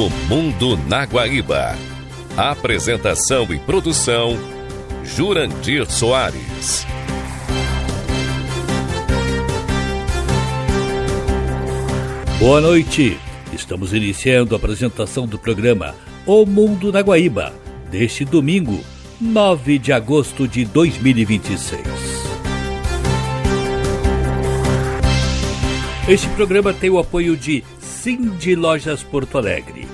O Mundo na Guaíba. Apresentação e produção, Jurandir Soares. Boa noite. Estamos iniciando a apresentação do programa O Mundo na Guaíba, deste domingo, 9 de agosto de 2026. Este programa tem o apoio de Cindy Lojas Porto Alegre,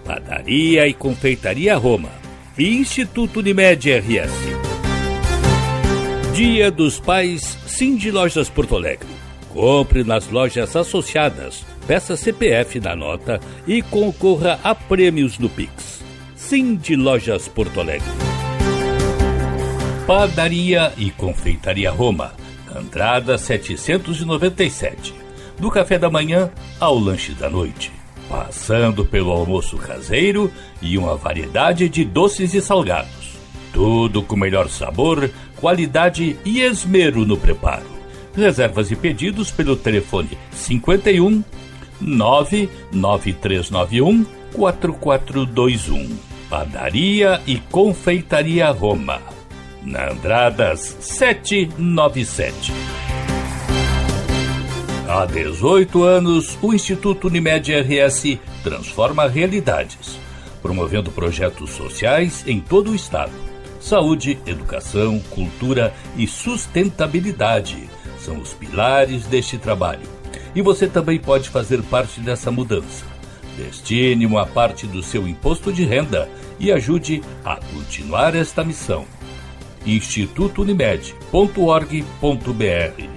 Padaria e Confeitaria Roma e Instituto Unimed RS. Dia dos Pais, Cindy Lojas Porto Alegre. Compre nas lojas associadas, peça CPF na nota e concorra a prêmios no Pix. Cindy Lojas Porto Alegre. Padaria e Confeitaria Roma, Andrada 797. Do café da manhã ao lanche da noite, passando pelo almoço caseiro e uma variedade de doces e salgados. Tudo com melhor sabor, qualidade e esmero no preparo. Reservas e pedidos pelo telefone 51 99391 4421. Padaria e Confeitaria Roma, na Andradas 797. Há 18 anos, o Instituto Unimed RS transforma realidades, promovendo projetos sociais em todo o estado. Saúde, educação, cultura e sustentabilidade são os pilares deste trabalho. E você também pode fazer parte dessa mudança. Destine uma parte do seu imposto de renda e ajude a continuar esta missão. institutounimed.org.br.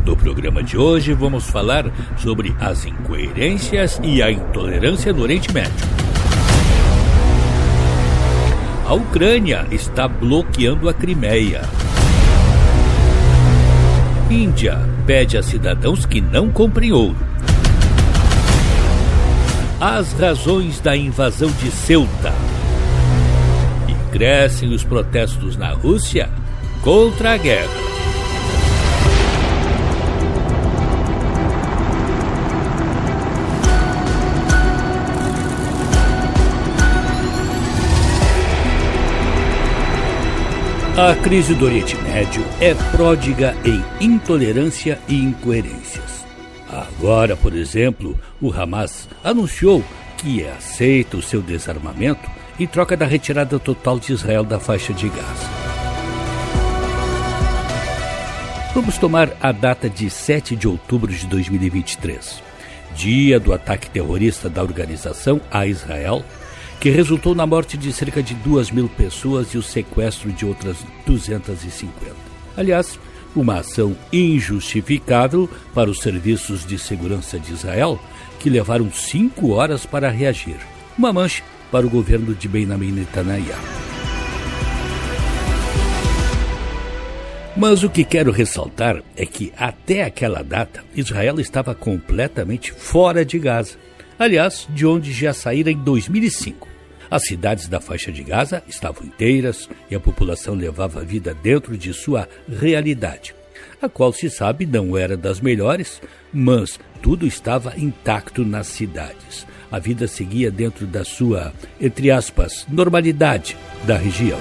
No programa de hoje vamos falar sobre as incoerências e a intolerância no Oriente Médio. A Ucrânia está bloqueando a Crimeia. Índia pede a cidadãos que não comprem ouro. As razões da invasão de Ceuta. E crescem os protestos na Rússia contra a guerra. A crise do Oriente Médio é pródiga em intolerância e incoerências. Agora, por exemplo, o Hamas anunciou que aceita o seu desarmamento em troca da retirada total de Israel da faixa de Gaza. Vamos tomar a data de 7 de outubro de 2023, dia do ataque terrorista da organização a Israel, que resultou na morte de cerca de 2.000 pessoas e o sequestro de outras 250. Aliás, uma ação injustificável para os serviços de segurança de Israel, que levaram 5 horas para reagir. Uma mancha para o governo de Benjamin Netanyahu. Mas o que quero ressaltar é que até aquela data, Israel estava completamente fora de Gaza. Aliás, de onde já saíra em 2005. As cidades da faixa de Gaza estavam inteiras e a população levava a vida dentro de sua realidade, a qual se sabe não era das melhores, mas tudo estava intacto nas cidades. A vida seguia dentro da sua, entre aspas, normalidade da região.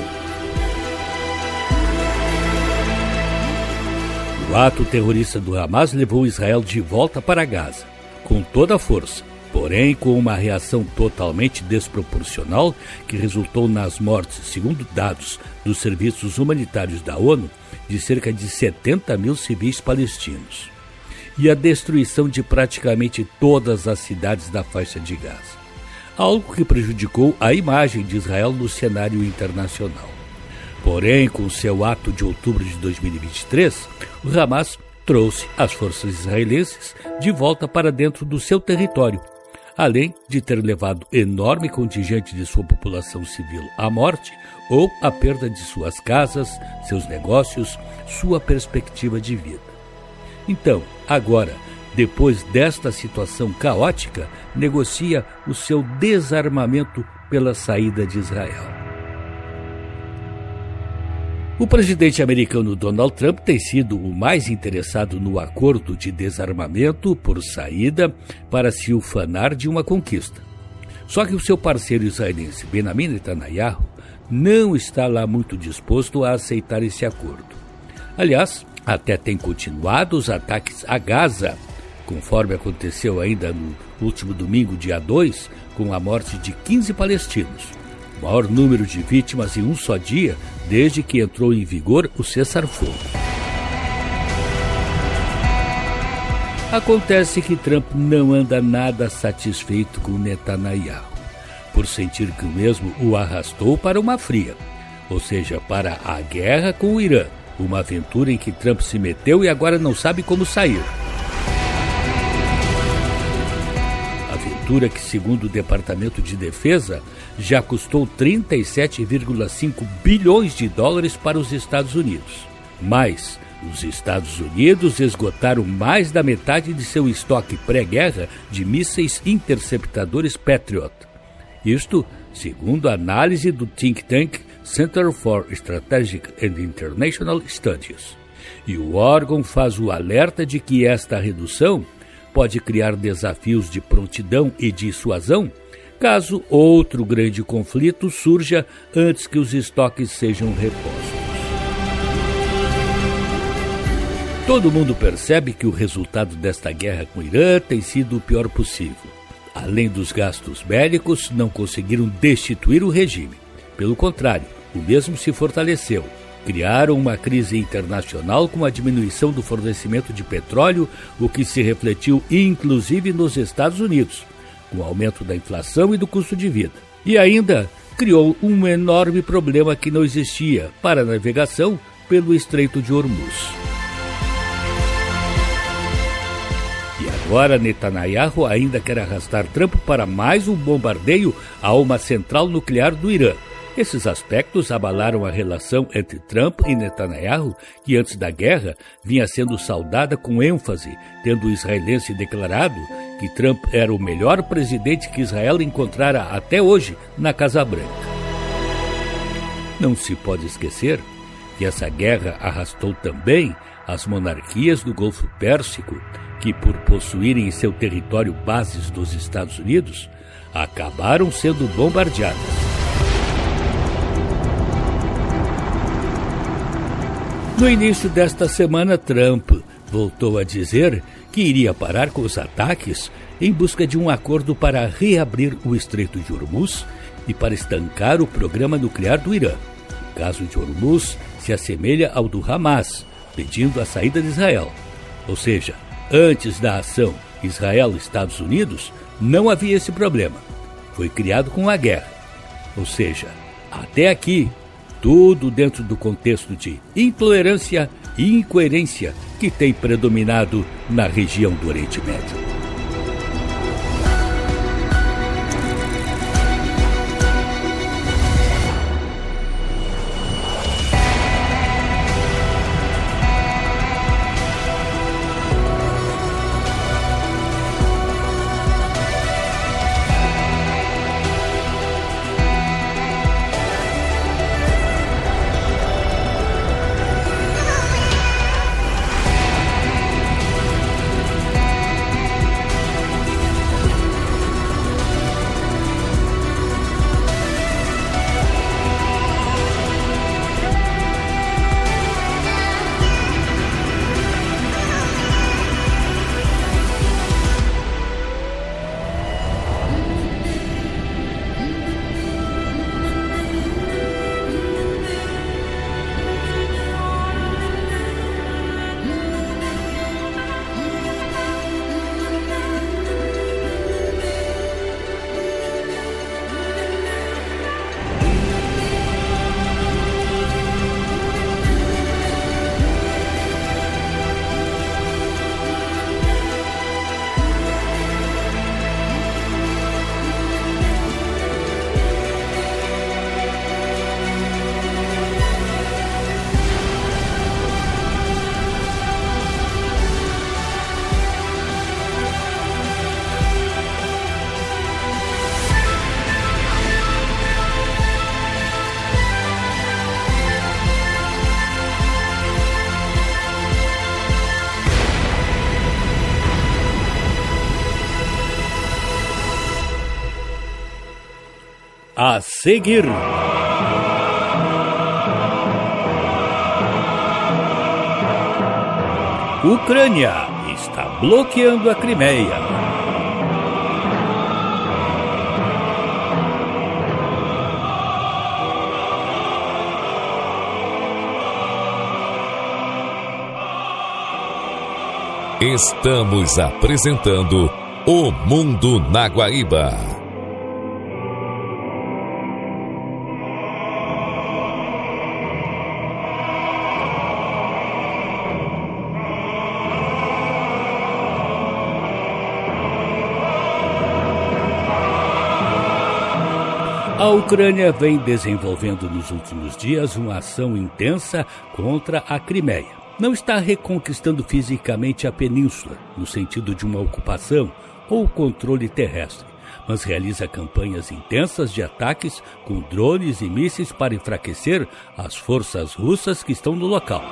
O ato terrorista do Hamas levou Israel de volta para Gaza, com toda a força. Porém, com uma reação totalmente desproporcional que resultou nas mortes, segundo dados dos serviços humanitários da ONU, de cerca de 70.000 civis palestinos, e a destruição de praticamente todas as cidades da faixa de Gaza, algo que prejudicou a imagem de Israel no cenário internacional. Porém, com seu ato de outubro de 2023, o Hamas trouxe as forças israelenses de volta para dentro do seu território, além de ter levado enorme contingente de sua população civil à morte ou à perda de suas casas, seus negócios, sua perspectiva de vida. Então, agora, depois desta situação caótica, negocia o seu desarmamento pela saída de Israel. O presidente americano Donald Trump tem sido o mais interessado no acordo de desarmamento por saída para se ufanar de uma conquista. Só que o seu parceiro israelense Benjamin Netanyahu não está lá muito disposto a aceitar esse acordo. Aliás, até tem continuado os ataques a Gaza, conforme aconteceu ainda no último domingo, dia 2, com a morte de 15 palestinos. O maior número de vítimas em um só dia desde que entrou em vigor o cessar-fogo. Acontece que Trump não anda nada satisfeito com Netanyahu, por sentir que o mesmo o arrastou para uma fria, ou seja, para a guerra com o Irã, uma aventura em que Trump se meteu e agora não sabe como sair. Aventura que, segundo o Departamento de Defesa, já custou 37,5 bilhões de dólares para os Estados Unidos. Mas os Estados Unidos esgotaram mais da metade de seu estoque pré-guerra de mísseis interceptadores Patriot. Isto, segundo a análise do think tank Center for Strategic and International Studies. E o órgão faz o alerta de que esta redução pode criar desafios de prontidão e dissuasão caso outro grande conflito surja antes que os estoques sejam repostos. Todo mundo percebe que o resultado desta guerra com o Irã tem sido o pior possível. Além dos gastos bélicos, não conseguiram destituir o regime. Pelo contrário, o mesmo se fortaleceu. Criaram uma crise internacional com a diminuição do fornecimento de petróleo, o que se refletiu inclusive nos Estados Unidos, com o aumento da inflação e do custo de vida. E ainda criou um enorme problema que não existia para a navegação pelo Estreito de Hormuz. E agora Netanyahu ainda quer arrastar Trump para mais um bombardeio a uma central nuclear do Irã. Esses aspectos abalaram a relação entre Trump e Netanyahu, que antes da guerra vinha sendo saudada com ênfase, tendo o israelense declarado que Trump era o melhor presidente que Israel encontrara até hoje na Casa Branca. Não se pode esquecer que essa guerra arrastou também as monarquias do Golfo Pérsico, que, por possuírem em seu território bases dos Estados Unidos, acabaram sendo bombardeadas. No início desta semana, Trump voltou a dizer que iria parar com os ataques em busca de um acordo para reabrir o Estreito de Hormuz e para estancar o programa nuclear do Irã. O caso de Hormuz se assemelha ao do Hamas, pedindo a saída de Israel. Ou seja, antes da ação Israel-Estados Unidos, não havia esse problema. Foi criado com a guerra. Ou seja, até aqui, tudo dentro do contexto de intolerância e incoerência que tem predominado na região do Oriente Médio. A seguir. Ucrânia está bloqueando a Crimeia. Estamos apresentando O Mundo na Guaíba. A Ucrânia vem desenvolvendo nos últimos dias uma ação intensa contra a Crimeia. Não está reconquistando fisicamente a península, no sentido de uma ocupação ou controle terrestre, mas realiza campanhas intensas de ataques com drones e mísseis para enfraquecer as forças russas que estão no local.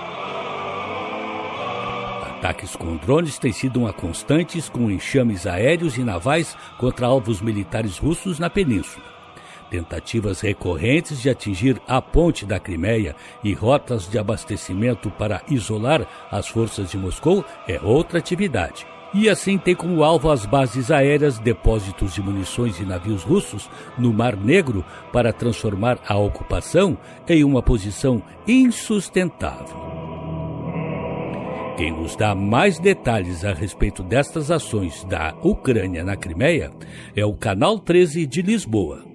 Ataques com drones têm sido uma constante, com enxames aéreos e navais contra alvos militares russos na península. Tentativas recorrentes de atingir a ponte da Crimeia e rotas de abastecimento para isolar as forças de Moscou é outra atividade. E assim tem como alvo as bases aéreas, depósitos de munições e navios russos no Mar Negro para transformar a ocupação em uma posição insustentável. Quem nos dá mais detalhes a respeito destas ações da Ucrânia na Crimeia é o Canal 13 de Lisboa.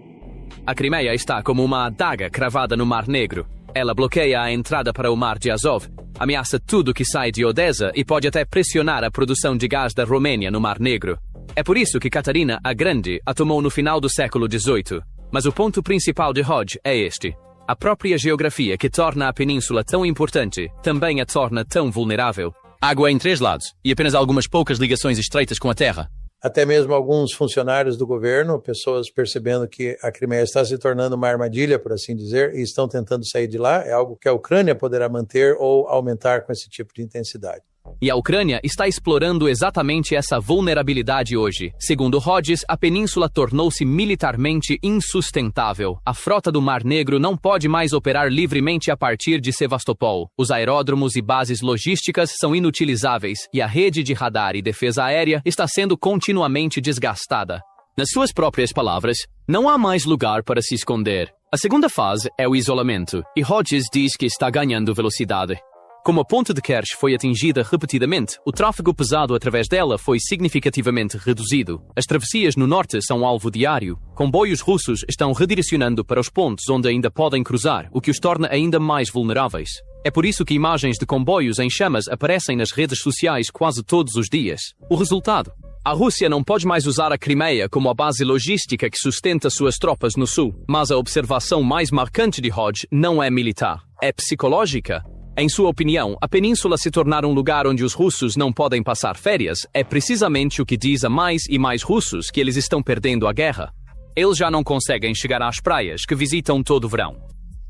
A Crimeia está como uma adaga cravada no Mar Negro. Ela bloqueia a entrada para o Mar de Azov, ameaça tudo que sai de Odessa e pode até pressionar a produção de gás da Romênia no Mar Negro. É por isso que Catarina a Grande a tomou no final do século XVIII. Mas o ponto principal de Hodge é este. A própria geografia que torna a península tão importante também a torna tão vulnerável. Água em 3 lados e apenas algumas poucas ligações estreitas com a terra. Até mesmo alguns funcionários do governo, pessoas percebendo que a Crimeia está se tornando uma armadilha, por assim dizer, e estão tentando sair de lá, é algo que a Ucrânia poderá manter ou aumentar com esse tipo de intensidade. E a Ucrânia está explorando exatamente essa vulnerabilidade hoje. Segundo Hodges, a península tornou-se militarmente insustentável. A frota do Mar Negro não pode mais operar livremente a partir de Sevastopol. Os aeródromos e bases logísticas são inutilizáveis e a rede de radar e defesa aérea está sendo continuamente desgastada. Nas suas próprias palavras, não há mais lugar para se esconder. A segunda fase é o isolamento, e Hodges diz que está ganhando velocidade. Como a ponte de Kerch foi atingida repetidamente, o tráfego pesado através dela foi significativamente reduzido. As travessias no norte são alvo diário. Comboios russos estão redirecionando para os pontos onde ainda podem cruzar, o que os torna ainda mais vulneráveis. É por isso que imagens de comboios em chamas aparecem nas redes sociais quase todos os dias. O resultado? A Rússia não pode mais usar a Crimeia como a base logística que sustenta suas tropas no sul. Mas a observação mais marcante de Hodge não é militar, é psicológica. Em sua opinião, a península se tornar um lugar onde os russos não podem passar férias é precisamente o que diz a mais e mais russos que eles estão perdendo a guerra. Eles já não conseguem chegar às praias que visitam todo o verão.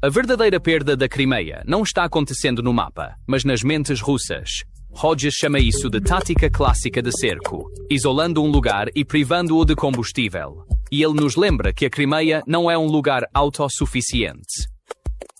A verdadeira perda da Crimeia não está acontecendo no mapa, mas nas mentes russas. Hodges chama isso de tática clássica de cerco, isolando um lugar e privando-o de combustível. E ele nos lembra que a Crimeia não é um lugar autossuficiente.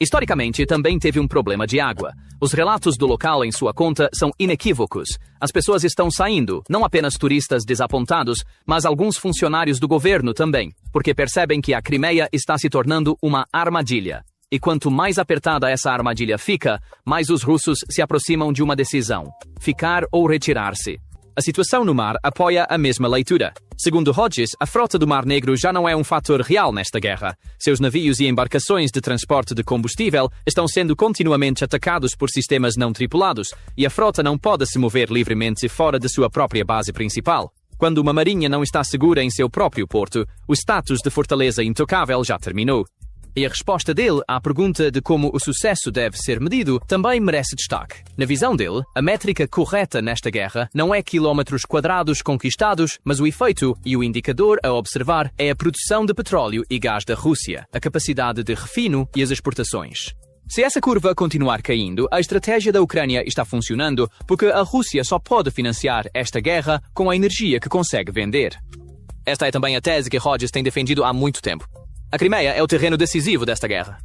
Historicamente, também teve um problema de água. Os relatos do local em sua conta são inequívocos. As pessoas estão saindo, não apenas turistas desapontados, mas alguns funcionários do governo também, porque percebem que a Crimeia está se tornando uma armadilha. E quanto mais apertada essa armadilha fica, mais os russos se aproximam de uma decisão: ficar ou retirar-se. A situação no mar apoia a mesma leitura. Segundo Hodges, a frota do Mar Negro já não é um fator real nesta guerra. Seus navios e embarcações de transporte de combustível estão sendo continuamente atacados por sistemas não tripulados, e a frota não pode se mover livremente fora de sua própria base principal. Quando uma marinha não está segura em seu próprio porto, o status de fortaleza intocável já terminou. E a resposta dele à pergunta de como o sucesso deve ser medido também merece destaque. Na visão dele, a métrica correta nesta guerra não é quilómetros quadrados conquistados, mas o efeito e o indicador a observar é a produção de petróleo e gás da Rússia, a capacidade de refino e as exportações. Se essa curva continuar caindo, a estratégia da Ucrânia está funcionando porque a Rússia só pode financiar esta guerra com a energia que consegue vender. Esta é também a tese que Hodges tem defendido há muito tempo. A Crimeia é o terreno decisivo desta guerra.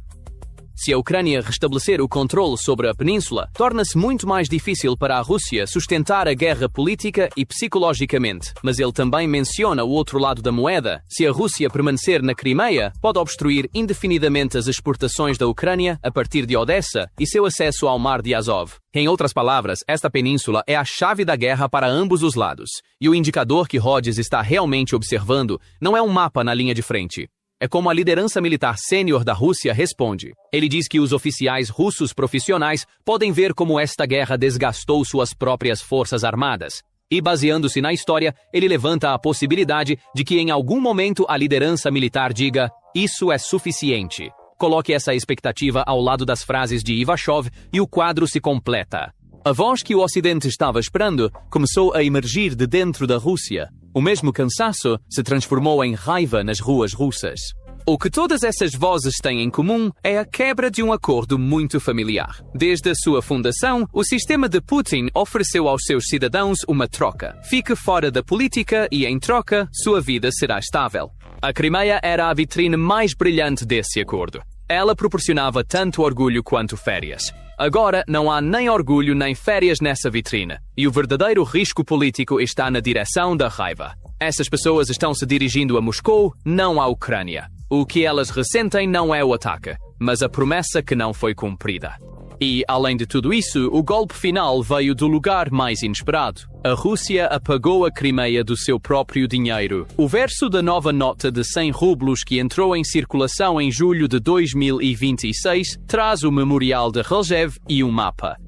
Se a Ucrânia restabelecer o controle sobre a península, torna-se muito mais difícil para a Rússia sustentar a guerra política e psicologicamente. Mas ele também menciona o outro lado da moeda. Se a Rússia permanecer na Crimeia, pode obstruir indefinidamente as exportações da Ucrânia a partir de Odessa e seu acesso ao Mar de Azov. Em outras palavras, esta península é a chave da guerra para ambos os lados. E o indicador que Rhodes está realmente observando não é um mapa na linha de frente. É como a liderança militar sênior da Rússia responde. Ele diz que os oficiais russos profissionais podem ver como esta guerra desgastou suas próprias forças armadas. E baseando-se na história, ele levanta a possibilidade de que em algum momento a liderança militar diga: isso é suficiente. Coloque essa expectativa ao lado das frases de Ivashov e o quadro se completa. A voz que o Ocidente estava esperando começou a emergir de dentro da Rússia. O mesmo cansaço se transformou em raiva nas ruas russas. O que todas essas vozes têm em comum é a quebra de um acordo muito familiar. Desde a sua fundação, o sistema de Putin ofereceu aos seus cidadãos uma troca. Fique fora da política e, em troca, sua vida será estável. A Crimeia era a vitrine mais brilhante desse acordo. Ela proporcionava tanto orgulho quanto férias. Agora não há nem orgulho nem férias nessa vitrine. E o verdadeiro risco político está na direção da raiva. Essas pessoas estão se dirigindo a Moscou, não à Ucrânia. O que elas ressentem não é o ataque, mas a promessa que não foi cumprida. E, além de tudo isso, o golpe final veio do lugar mais inesperado. A Rússia apagou a Crimeia do seu próprio dinheiro. O verso da nova nota de 100 rublos que entrou em circulação em julho de 2026 traz o memorial de Reljev e um mapa.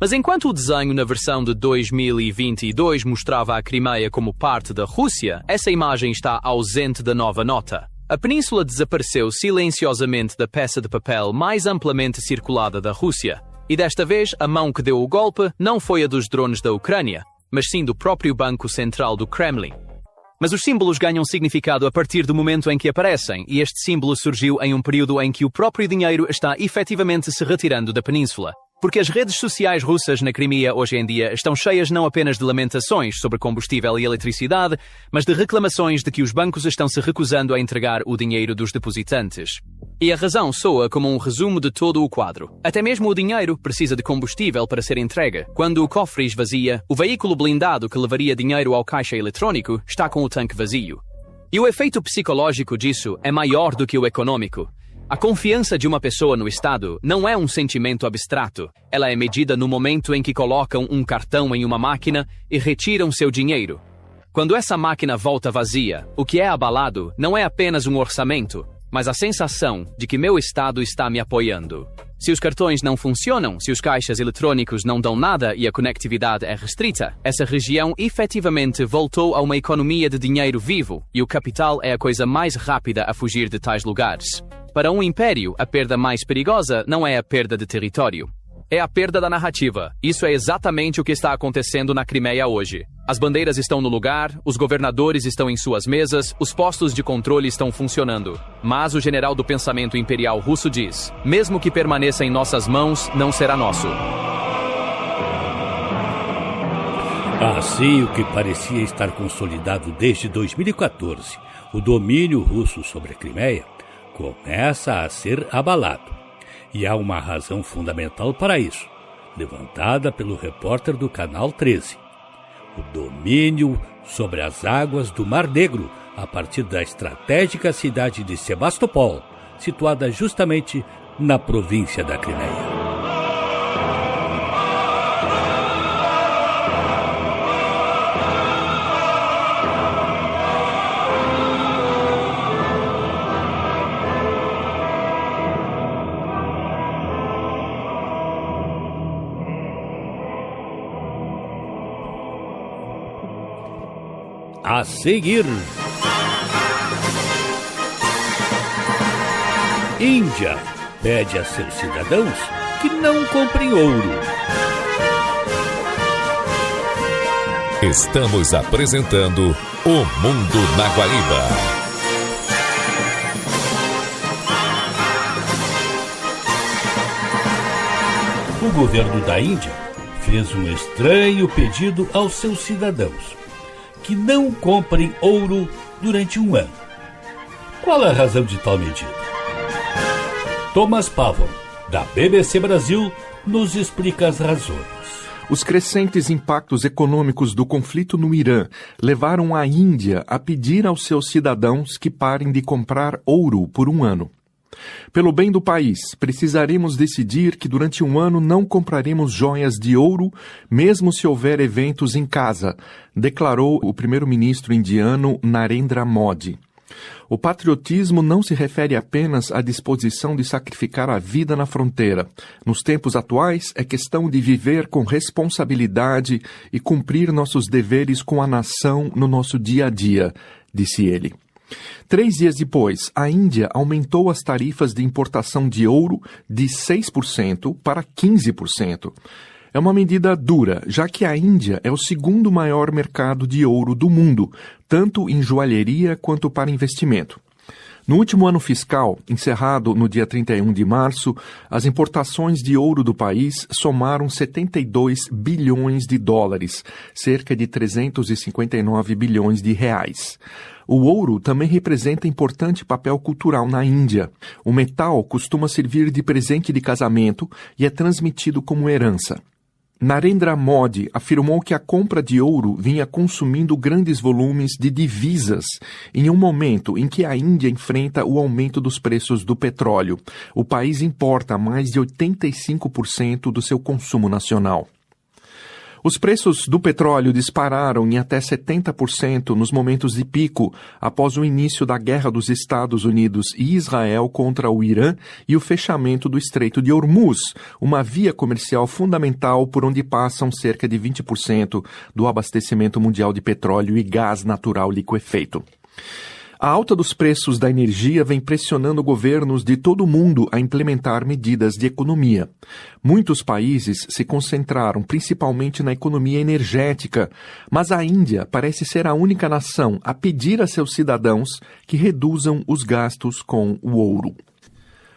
Mas enquanto o desenho na versão de 2022 mostrava a Crimeia como parte da Rússia, essa imagem está ausente da nova nota. A península desapareceu silenciosamente da peça de papel mais amplamente circulada da Rússia. E desta vez, a mão que deu o golpe não foi a dos drones da Ucrânia, mas sim do próprio Banco Central do Kremlin. Mas os símbolos ganham significado a partir do momento em que aparecem, e este símbolo surgiu em um período em que o próprio dinheiro está efetivamente se retirando da península. Porque as redes sociais russas na Crimeia hoje em dia estão cheias não apenas de lamentações sobre combustível e eletricidade, mas de reclamações de que os bancos estão se recusando a entregar o dinheiro dos depositantes. E a razão soa como um resumo de todo o quadro. Até mesmo o dinheiro precisa de combustível para ser entregue. Quando o cofre esvazia, o veículo blindado que levaria dinheiro ao caixa eletrónico está com o tanque vazio. E o efeito psicológico disso é maior do que o econômico. A confiança de uma pessoa no Estado não é um sentimento abstrato. Ela é medida no momento em que colocam um cartão em uma máquina e retiram seu dinheiro. Quando essa máquina volta vazia, o que é abalado não é apenas um orçamento, mas a sensação de que meu Estado está me apoiando. Se os cartões não funcionam, se os caixas eletrônicos não dão nada e a conectividade é restrita, essa região efetivamente voltou a uma economia de dinheiro vivo, e o capital é a coisa mais rápida a fugir de tais lugares. Para um império, a perda mais perigosa não é a perda de território. É a perda da narrativa. Isso é exatamente o que está acontecendo na Crimeia hoje. As bandeiras estão no lugar, os governadores estão em suas mesas, os postos de controle estão funcionando. Mas o general do pensamento imperial russo diz: mesmo que permaneça em nossas mãos, não será nosso. Assim, o que parecia estar consolidado desde 2014, o domínio russo sobre a Crimeia, começa a ser abalado. E há uma razão fundamental para isso, levantada pelo repórter do Canal 13. O domínio sobre as águas do Mar Negro, a partir da estratégica cidade de Sebastopol, situada justamente na província da Crimeia. A seguir, Índia pede a seus cidadãos que não comprem ouro. Estamos apresentando O Mundo na Guaíba. O governo da Índia fez um estranho pedido aos seus cidadãos: que não comprem ouro durante um ano. Qual é a razão de tal medida? Thomas Pavon, da BBC Brasil, nos explica as razões. Os crescentes impactos econômicos do conflito no Irã levaram a Índia a pedir aos seus cidadãos que parem de comprar ouro por um ano. Pelo bem do país, precisaremos decidir que durante um ano não compraremos joias de ouro, mesmo se houver eventos em casa, declarou o primeiro-ministro indiano Narendra Modi. O patriotismo não se refere apenas à disposição de sacrificar a vida na fronteira. Nos tempos atuais, é questão de viver com responsabilidade e cumprir nossos deveres com a nação no nosso dia a dia, disse ele. 3 dias depois, a Índia aumentou as tarifas de importação de ouro de 6% para 15%. É uma medida dura, já que a Índia é o segundo maior mercado de ouro do mundo, tanto em joalheria quanto para investimento. No último ano fiscal, encerrado no dia 31 de março, as importações de ouro do país somaram 72 bilhões de dólares, cerca de 359 bilhões de reais. O ouro também representa importante papel cultural na Índia. O metal costuma servir de presente de casamento e é transmitido como herança. Narendra Modi afirmou que a compra de ouro vinha consumindo grandes volumes de divisas em um momento em que a Índia enfrenta o aumento dos preços do petróleo. O país importa mais de 85% do seu consumo nacional. Os preços do petróleo dispararam em até 70% nos momentos de pico, após o início da guerra dos Estados Unidos e Israel contra o Irã e o fechamento do Estreito de Hormuz, uma via comercial fundamental por onde passam cerca de 20% do abastecimento mundial de petróleo e gás natural liquefeito. A alta dos preços da energia vem pressionando governos de todo o mundo a implementar medidas de economia. Muitos países se concentraram principalmente na economia energética, mas a Índia parece ser a única nação a pedir a seus cidadãos que reduzam os gastos com o ouro.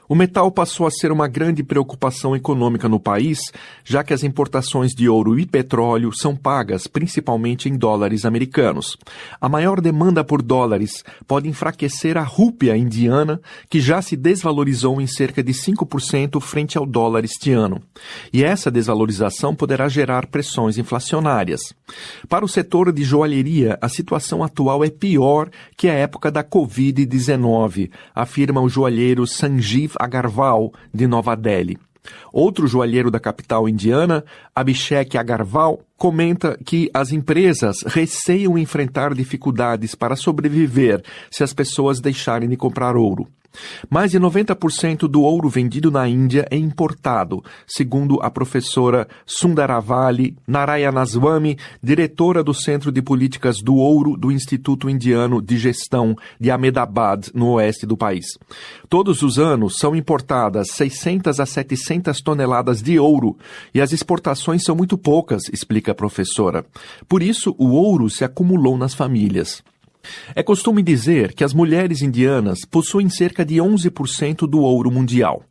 O metal passou a ser uma grande preocupação econômica no país, já que as importações de ouro e petróleo são pagas principalmente em dólares americanos. A maior demanda por dólares pode enfraquecer a rúpia indiana, que já se desvalorizou em cerca de 5% frente ao dólar este ano. E essa desvalorização poderá gerar pressões inflacionárias. Para o setor de joalheria, a situação atual é pior que a época da Covid-19, afirma o joalheiro Sanjeev Agarwal, de Nova Delhi. Outro joalheiro da capital indiana, Abhishek Agarwal, comenta que as empresas receiam enfrentar dificuldades para sobreviver se as pessoas deixarem de comprar ouro. Mais de 90% do ouro vendido na Índia é importado, segundo a professora Sundaravali Narayanaswamy, diretora do Centro de Políticas do Ouro do Instituto Indiano de Gestão de Ahmedabad, no oeste do país. Todos os anos são importadas 600 a 700 toneladas de ouro e as exportações são muito poucas, explica a professora. Por isso, o ouro se acumulou nas famílias. É costume dizer que as mulheres indianas possuem cerca de 11% do ouro mundial,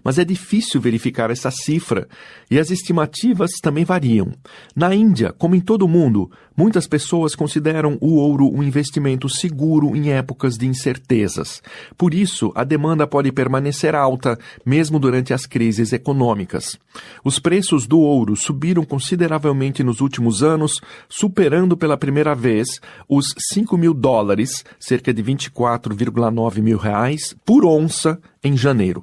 mas é difícil verificar essa cifra e as estimativas também variam. Na Índia, como em todo o mundo, muitas pessoas consideram o ouro um investimento seguro em épocas de incertezas. Por isso, a demanda pode permanecer alta, mesmo durante as crises econômicas. Os preços do ouro subiram consideravelmente nos últimos anos, superando pela primeira vez os $5.000, cerca de 24,9 mil reais, por onça em janeiro.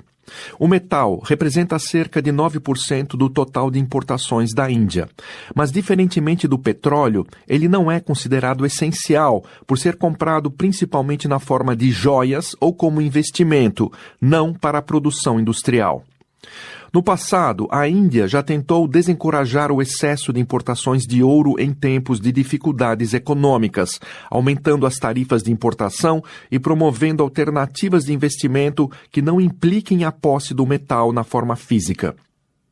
O metal representa cerca de 9% do total de importações da Índia. Mas, diferentemente do petróleo, ele não é considerado essencial por ser comprado principalmente na forma de joias ou como investimento, não para a produção industrial. No passado, a Índia já tentou desencorajar o excesso de importações de ouro em tempos de dificuldades econômicas, aumentando as tarifas de importação e promovendo alternativas de investimento que não impliquem a posse do metal na forma física.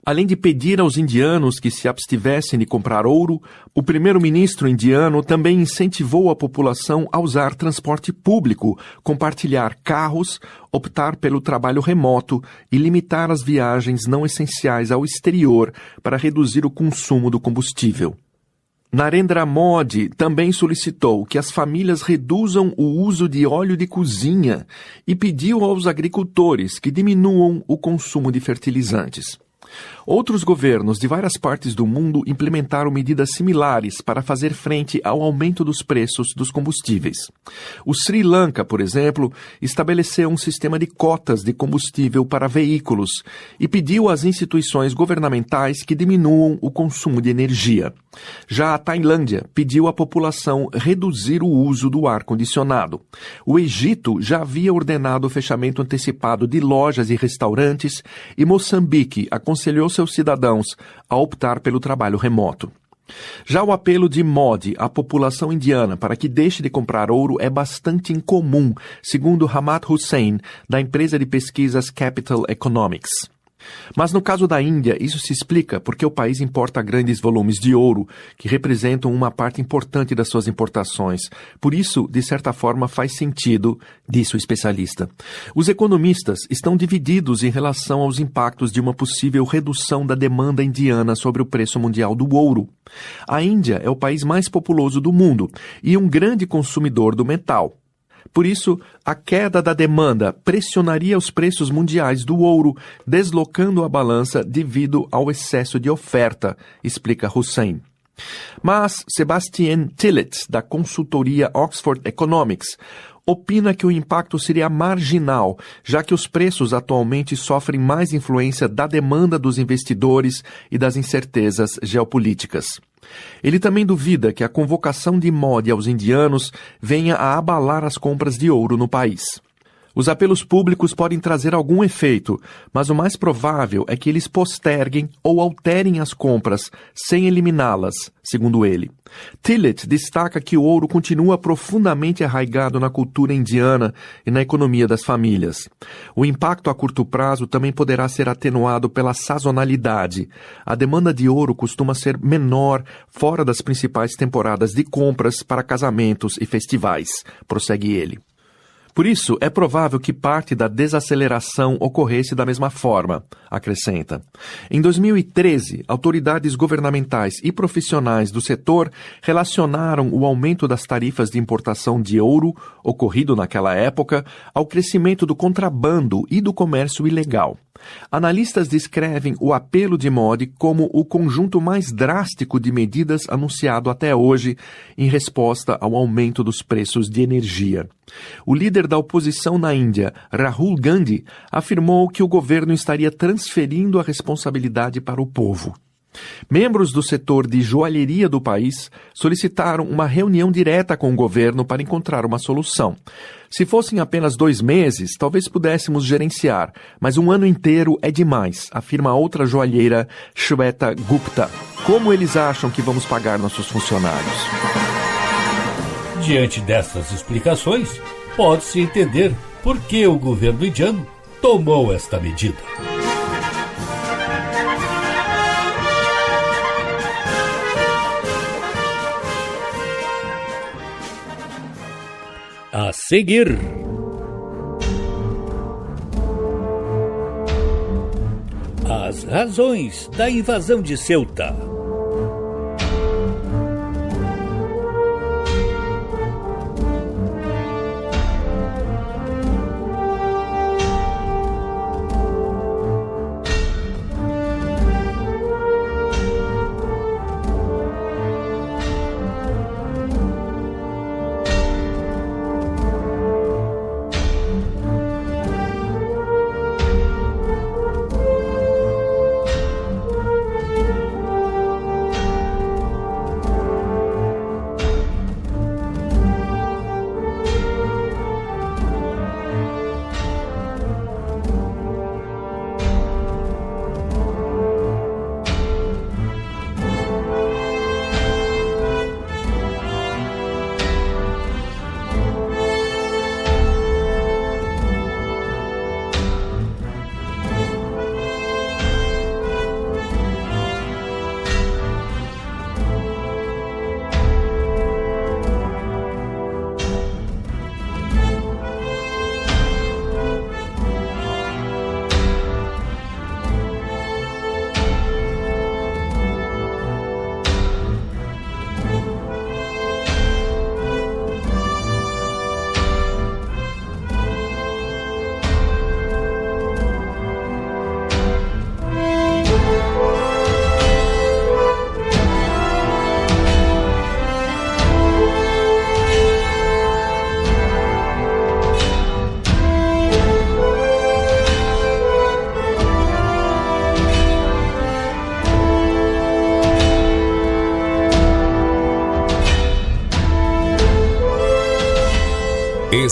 Além de pedir aos indianos que se abstivessem de comprar ouro, o primeiro-ministro indiano também incentivou a população a usar transporte público, compartilhar carros, optar pelo trabalho remoto e limitar as viagens não essenciais ao exterior para reduzir o consumo do combustível. Narendra Modi também solicitou que as famílias reduzam o uso de óleo de cozinha e pediu aos agricultores que diminuam o consumo de fertilizantes. Outros governos de várias partes do mundo implementaram medidas similares para fazer frente ao aumento dos preços dos combustíveis. O Sri Lanka, por exemplo, estabeleceu um sistema de cotas de combustível para veículos e pediu às instituições governamentais que diminuam o consumo de energia. Já a Tailândia pediu à população reduzir o uso do ar-condicionado. O Egito já havia ordenado o fechamento antecipado de lojas e restaurantes e Moçambique aconselhou seus cidadãos a optar pelo trabalho remoto. Já o apelo de Modi à população indiana para que deixe de comprar ouro é bastante incomum, segundo Hamad Hussain, da empresa de pesquisas Capital Economics. Mas no caso da Índia, isso se explica porque o país importa grandes volumes de ouro, que representam uma parte importante das suas importações. Por isso, de certa forma, faz sentido, disse o especialista. Os economistas estão divididos em relação aos impactos de uma possível redução da demanda indiana sobre o preço mundial do ouro. A Índia é o país mais populoso do mundo e um grande consumidor do metal. Por isso, a queda da demanda pressionaria os preços mundiais do ouro, deslocando a balança devido ao excesso de oferta, explica Hussain. Mas Sebastian Tillett, da consultoria Oxford Economics, opina que o impacto seria marginal, já que os preços atualmente sofrem mais influência da demanda dos investidores e das incertezas geopolíticas. Ele também duvida que a convocação de Modi aos indianos venha a abalar as compras de ouro no país. Os apelos públicos podem trazer algum efeito, mas o mais provável é que eles posterguem ou alterem as compras sem eliminá-las, segundo ele. Tillett destaca que o ouro continua profundamente arraigado na cultura indiana e na economia das famílias. O impacto a curto prazo também poderá ser atenuado pela sazonalidade. A demanda de ouro costuma ser menor fora das principais temporadas de compras para casamentos e festivais, prossegue ele. Por isso, é provável que parte da desaceleração ocorresse da mesma forma, acrescenta. Em 2013, autoridades governamentais e profissionais do setor relacionaram o aumento das tarifas de importação de ouro, ocorrido naquela época, ao crescimento do contrabando e do comércio ilegal. Analistas descrevem o apelo de Modi como o conjunto mais drástico de medidas anunciado até hoje em resposta ao aumento dos preços de energia. O líder da oposição na Índia, Rahul Gandhi, afirmou que o governo estaria transferindo a responsabilidade para o povo. Membros do setor de joalheria do país solicitaram uma reunião direta com o governo para encontrar uma solução. Se fossem apenas 2 meses, talvez pudéssemos gerenciar, mas 1 ano inteiro é demais, afirma outra joalheira, Shweta Gupta. Como eles acham que vamos pagar nossos funcionários? Diante dessas explicações, pode-se entender por que o governo indiano tomou esta medida. A seguir, as razões da invasão de Ceuta.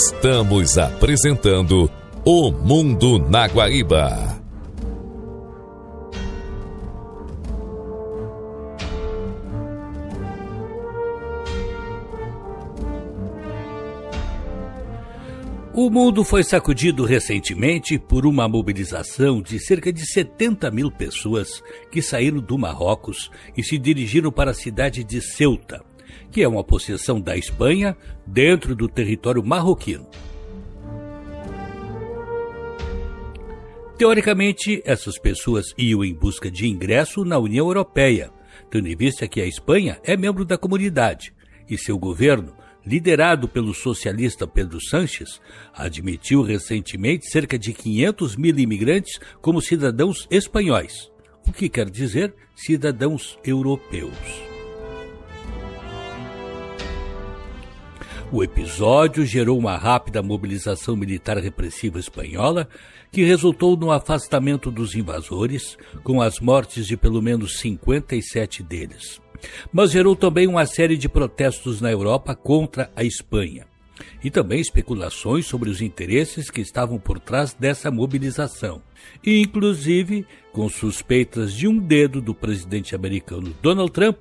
Estamos apresentando O Mundo na Guaíba. O mundo foi sacudido recentemente por uma mobilização de cerca de 70 mil pessoas que saíram do Marrocos e se dirigiram para a cidade de Ceuta, que é uma possessão da Espanha dentro do território marroquino. Teoricamente, essas pessoas iam em busca de ingresso na União Europeia, tendo em vista que a Espanha é membro da comunidade e seu governo, liderado pelo socialista Pedro Sánchez, admitiu recentemente cerca de 500 mil imigrantes como cidadãos espanhóis, o que quer dizer cidadãos europeus. O episódio gerou uma rápida mobilização militar repressiva espanhola, que resultou no afastamento dos invasores, com as mortes de pelo menos 57 deles. Mas gerou também uma série de protestos na Europa contra a Espanha. E também especulações sobre os interesses que estavam por trás dessa mobilização. E, inclusive, com suspeitas de um dedo do presidente americano Donald Trump,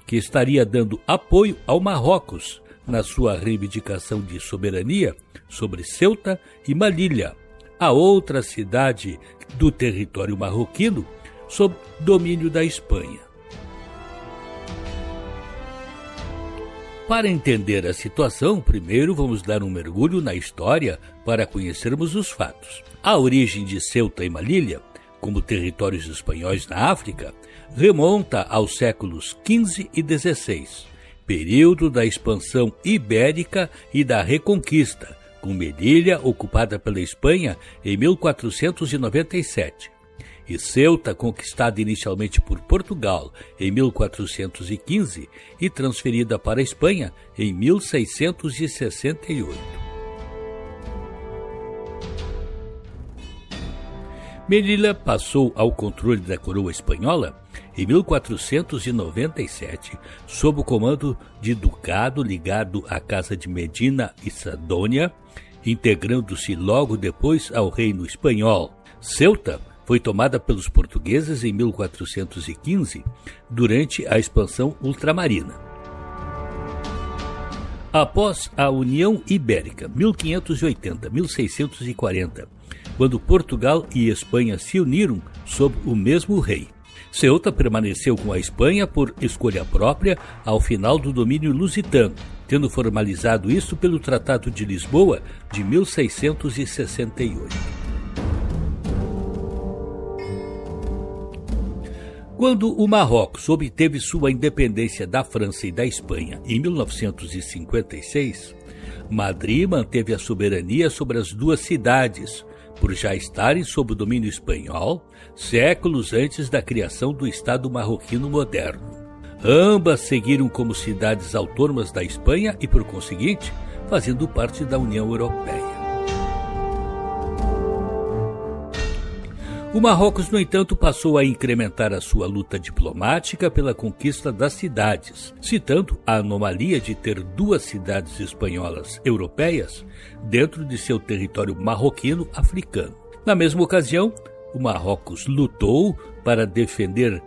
que estaria dando apoio ao Marrocos na sua reivindicação de soberania sobre Ceuta e Melilla, a outra cidade do território marroquino sob domínio da Espanha. Para entender a situação, primeiro vamos dar um mergulho na história para conhecermos os fatos. A origem de Ceuta e Melilla, como territórios espanhóis na África, remonta aos séculos XV e XVI, período da expansão ibérica e da Reconquista, com Melilla ocupada pela Espanha em 1497. E Ceuta, conquistada inicialmente por Portugal em 1415 e transferida para a Espanha em 1668. Melilla passou ao controle da coroa espanhola em 1497, sob o comando de ducado ligado à Casa de Medina e Sadônia, integrando-se logo depois ao reino espanhol. Ceuta foi tomada pelos portugueses em 1415, durante a expansão ultramarina. Após a União Ibérica, 1580-1640, quando Portugal e Espanha se uniram sob o mesmo rei, Ceuta permaneceu com a Espanha por escolha própria ao final do domínio lusitano, tendo formalizado isso pelo Tratado de Lisboa de 1668. Quando o Marrocos obteve sua independência da França e da Espanha em 1956, Madrid manteve a soberania sobre as duas cidades, por já estarem sob o domínio espanhol séculos antes da criação do Estado marroquino moderno. Ambas seguiram como cidades autônomas da Espanha e, por conseguinte, fazendo parte da União Europeia. O Marrocos, no entanto, passou a incrementar a sua luta diplomática pela conquista das cidades, citando a anomalia de ter duas cidades espanholas europeias dentro de seu território marroquino africano. Na mesma ocasião, o Marrocos lutou para defender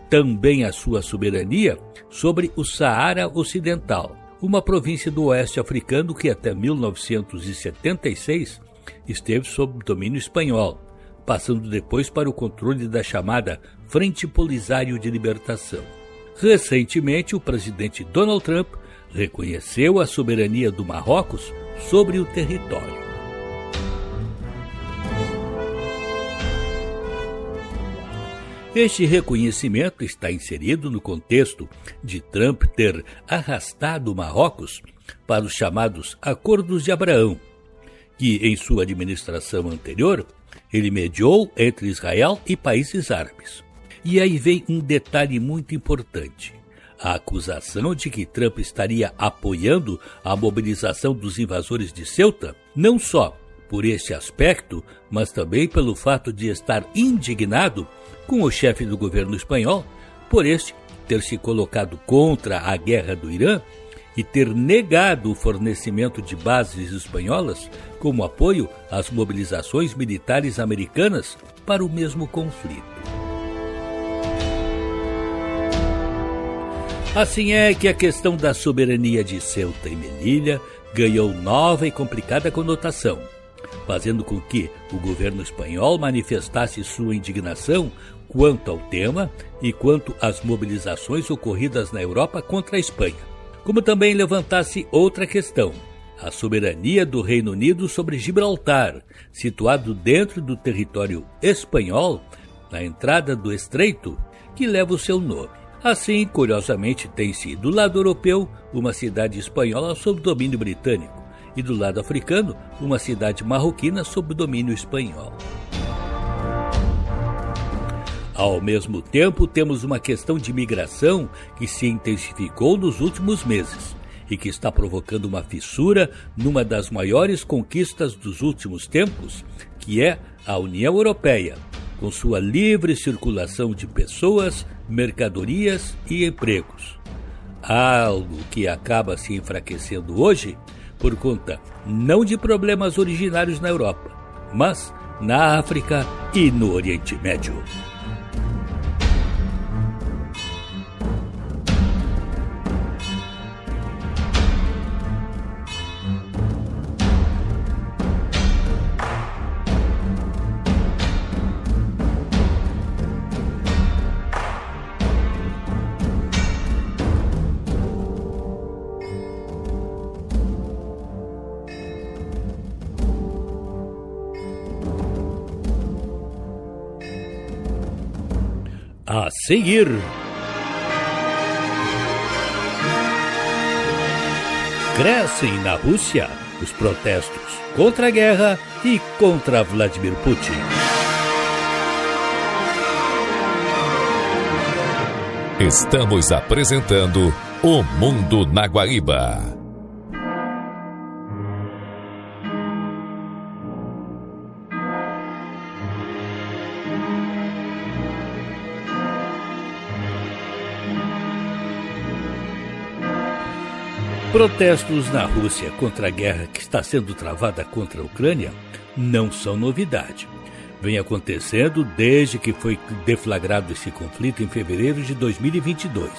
também a sua soberania sobre o Saara Ocidental, uma província do oeste africano que até 1976 esteve sob domínio espanhol, passando depois para o controle da chamada Frente Polisário de Libertação. Recentemente, o presidente Donald Trump reconheceu a soberania do Marrocos sobre o território. Este reconhecimento está inserido no contexto de Trump ter arrastado o Marrocos para os chamados Acordos de Abraão, que, em sua administração anterior, ele mediou entre Israel e países árabes. E aí vem um detalhe muito importante. A acusação de que Trump estaria apoiando a mobilização dos invasores de Ceuta, não só por este aspecto, mas também pelo fato de estar indignado com o chefe do governo espanhol por este ter se colocado contra a guerra do Irã e ter negado o fornecimento de bases espanholas como apoio às mobilizações militares americanas para o mesmo conflito. Assim é que a questão da soberania de Ceuta e Melilla ganhou nova e complicada conotação, fazendo com que o governo espanhol manifestasse sua indignação quanto ao tema e quanto às mobilizações ocorridas na Europa contra a Espanha, como também levantasse outra questão, a soberania do Reino Unido sobre Gibraltar, situado dentro do território espanhol, na entrada do estreito, que leva o seu nome. Assim, curiosamente, tem-se do lado europeu uma cidade espanhola sob domínio britânico e do lado africano uma cidade marroquina sob domínio espanhol. Ao mesmo tempo, temos uma questão de migração que se intensificou nos últimos meses e que está provocando uma fissura numa das maiores conquistas dos últimos tempos, que é a União Europeia, com sua livre circulação de pessoas, mercadorias e empregos. Algo que acaba se enfraquecendo hoje por conta não de problemas originários na Europa, mas na África e no Oriente Médio. A seguir, crescem na Rússia os protestos contra a guerra e contra Vladimir Putin. Estamos apresentando O Mundo na Guaíba. Protestos na Rússia contra a guerra que está sendo travada contra a Ucrânia não são novidade. Vem acontecendo desde que foi deflagrado esse conflito em fevereiro de 2022.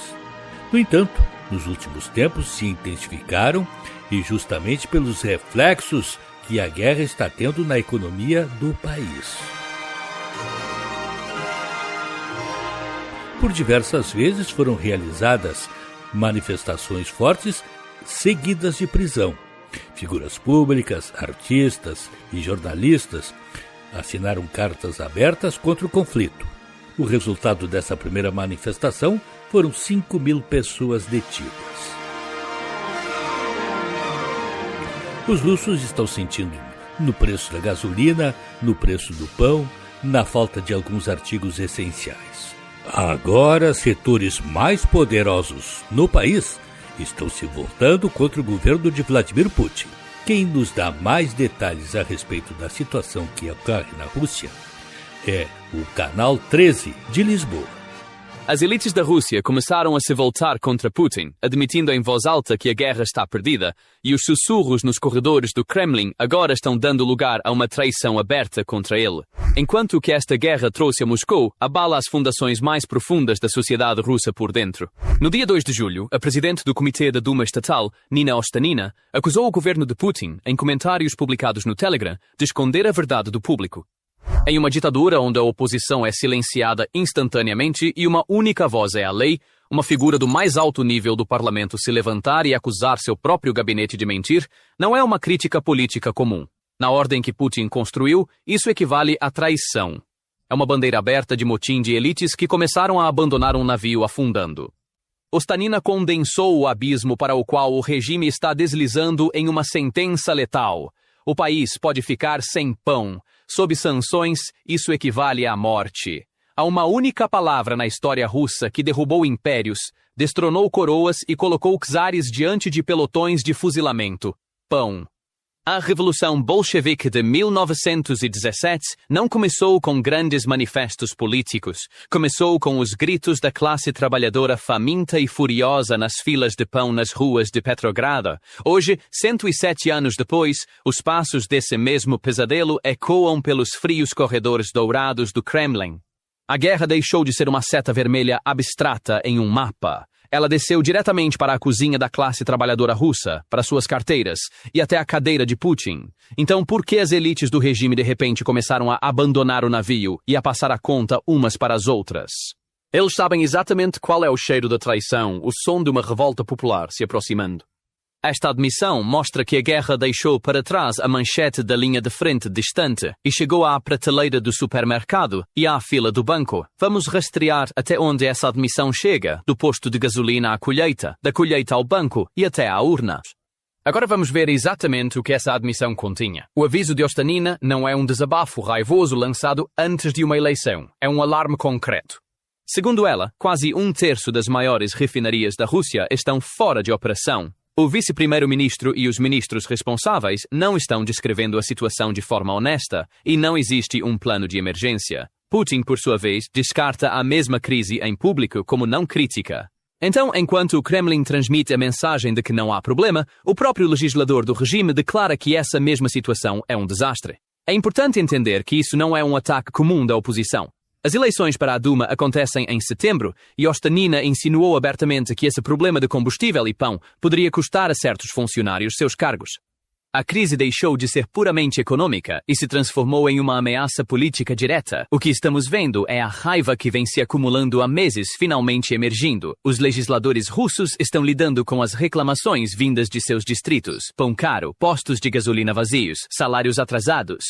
No entanto, nos últimos tempos se intensificaram e justamente pelos reflexos que a guerra está tendo na economia do país. Por diversas vezes foram realizadas manifestações fortes seguidas de prisão. Figuras públicas, artistas e jornalistas assinaram cartas abertas contra o conflito. O resultado dessa primeira manifestação foram 5.000 pessoas detidas. Os russos estão sentindo no preço da gasolina, no preço do pão, na falta de alguns artigos essenciais. Agora, setores mais poderosos no país estão se voltando contra o governo de Vladimir Putin. Quem nos dá mais detalhes a respeito da situação que ocorre na Rússia é o Canal 13 de Lisboa. As elites da Rússia começaram a se voltar contra Putin, admitindo em voz alta que a guerra está perdida, e os sussurros nos corredores do Kremlin agora estão dando lugar a uma traição aberta contra ele. Enquanto o que esta guerra trouxe a Moscou abala as fundações mais profundas da sociedade russa por dentro. No dia 2 de julho, a presidente do Comitê da Duma Estatal, Nina Ostanina, acusou o governo de Putin, em comentários publicados no Telegram, de esconder a verdade do público. Em uma ditadura onde a oposição é silenciada instantaneamente e uma única voz é a lei, uma figura do mais alto nível do parlamento se levantar e acusar seu próprio gabinete de mentir não é uma crítica política comum. Na ordem que Putin construiu, isso equivale à traição. É uma bandeira aberta de motim de elites que começaram a abandonar um navio afundando. Ostanina condensou o abismo para o qual o regime está deslizando em uma sentença letal. O país pode ficar sem pão. Sob sanções, isso equivale à morte. Há uma única palavra na história russa que derrubou impérios, destronou coroas e colocou czares diante de pelotões de fuzilamento: pão. A Revolução Bolchevique de 1917 não começou com grandes manifestos políticos. Começou com os gritos da classe trabalhadora faminta e furiosa nas filas de pão nas ruas de Petrogrado. Hoje, 107 anos depois, os passos desse mesmo pesadelo ecoam pelos frios corredores dourados do Kremlin. A guerra deixou de ser uma seta vermelha abstrata em um mapa. Ela desceu diretamente para a cozinha da classe trabalhadora russa, para suas carteiras, e até a cadeira de Putin. Então, por que as elites do regime de repente começaram a abandonar o navio e a passar a conta umas para as outras? Eles sabem exatamente qual é o cheiro da traição, o som de uma revolta popular se aproximando. Esta admissão mostra que a guerra deixou para trás a manchete da linha de frente distante e chegou à prateleira do supermercado e à fila do banco. Vamos rastrear até onde essa admissão chega, do posto de gasolina à colheita, da colheita ao banco e até à urna. Agora vamos ver exatamente o que essa admissão continha. O aviso de Ostanina não é um desabafo raivoso lançado antes de uma eleição, é um alarme concreto. Segundo ela, quase 1/3 das maiores refinarias da Rússia estão fora de operação. O vice-primeiro-ministro e os ministros responsáveis não estão descrevendo a situação de forma honesta e não existe um plano de emergência. Putin, por sua vez, descarta a mesma crise em público como não crítica. Então, enquanto o Kremlin transmite a mensagem de que não há problema, o próprio legislador do regime declara que essa mesma situação é um desastre. É importante entender que isso não é um ataque comum da oposição. As eleições para a Duma acontecem em setembro e Ostanina insinuou abertamente que esse problema de combustível e pão poderia custar a certos funcionários seus cargos. A crise deixou de ser puramente econômica e se transformou em uma ameaça política direta. O que estamos vendo é a raiva que vem se acumulando há meses finalmente emergindo. Os legisladores russos estão lidando com as reclamações vindas de seus distritos: pão caro, postos de gasolina vazios, salários atrasados.